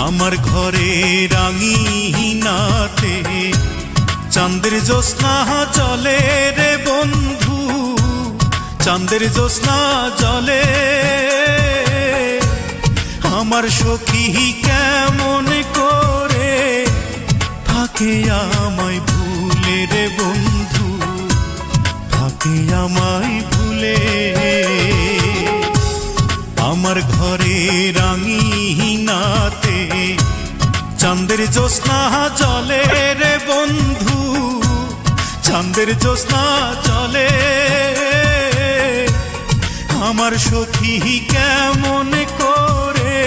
আমার ঘরে রাঙিনাতে চাঁদের জ্যোৎস্না জলে রে বন্ধু, চাঁদের জ্যোৎস্না জলে। আমার সখী কেমন করে থাকে আমায় ভুলে রে বন্ধু, থাকে আমায় ভুলে। আমার ঘরে রাঙিনাতে চাঁদের জ্যোৎস্না জলে রে বন্ধু, চাঁদের জ্যোৎস্না জলে। আমার সখী কেমন করে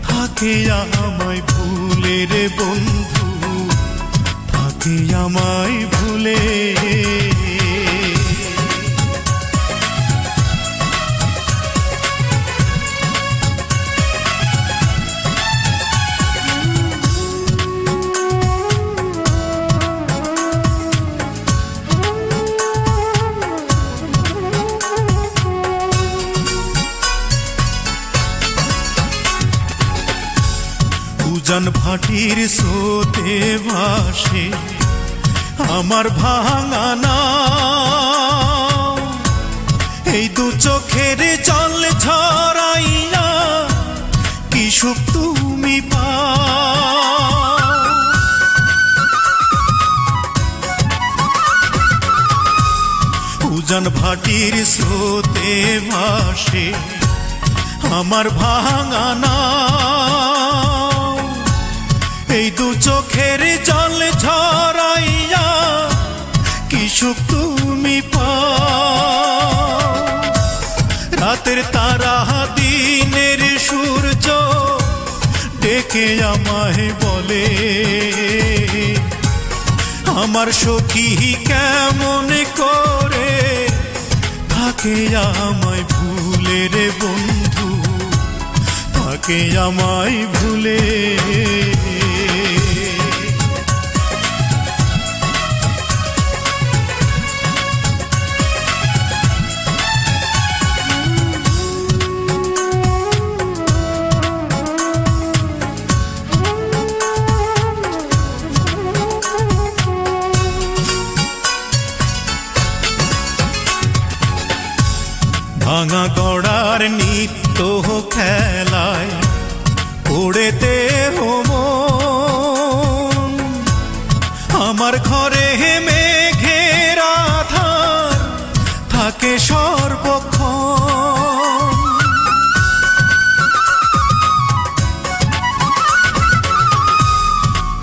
থাকে আমায় ভুলে রে বন্ধু, থাকে আমায় ভুলে। উজান ভাটির স্রোতে ভাসে আমার ভাঙা নাও, এই দু চোখের জল ঝরাইয়া কি সুখ তুমি পাও। উজান ভাটির স্রোতে ভাসে আমার ভাঙা নাও, এই দু চোখের জল ঝরাইয়া কি সুখ তুমি পাও। রাতের তারা দিনের সূর্য ডেকে আমায় বলে, আমার সখী কেমন করে থাকে আমায় ভুলে রে বন্ধু, থাকে আমায় ভুলে। ভাঙা গড়ার নিত্য খেলায় পড়েতে মন, আমার ঘরে মেঘের আধার থাকে সর্বক্ষণ।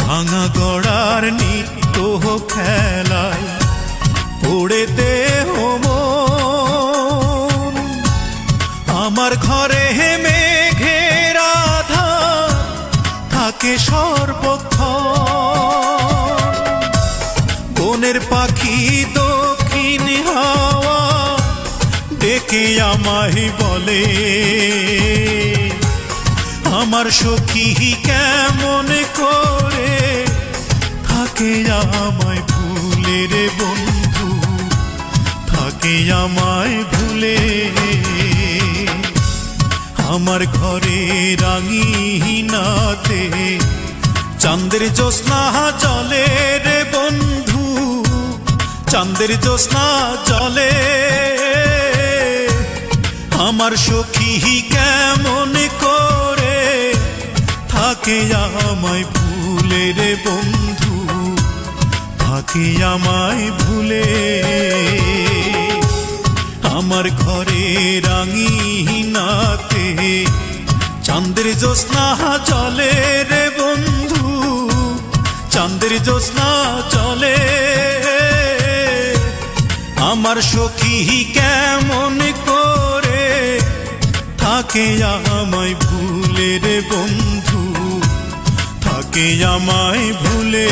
ভাঙা গড়ার নিত্য খেলায় পড়েতে মন, আমার ঘরে মেঘের আধার থাকে সর্বক্ষণ। বনের পাখি দক্ষিণ হাওয়া ডেকে আমায় বলে, আমার সখী কেমন করে থাকে আমায় ভুলে রে বন্ধু, থাকে আমায় ভুলে। আমার ঘরে রাঙিনাতে চাঁদের জ্যোৎস্না জলে রে বন্ধু, চাঁদের জ্যোৎস্না জলে। আমার সখী কেমন করে থাকে আমায় ভুলে রে বন্ধু, থাকে আমায় ভুলে। আমার ঘরে রাঙিনাতে চাঁদের জ্যোৎস্না জলে রে বন্ধু, চাঁদের জ্যোৎস্না জলে। আমার সখী কেমন করে থাকে আমায় ভুলে রে বন্ধু, থাকে আমায় ভুলে।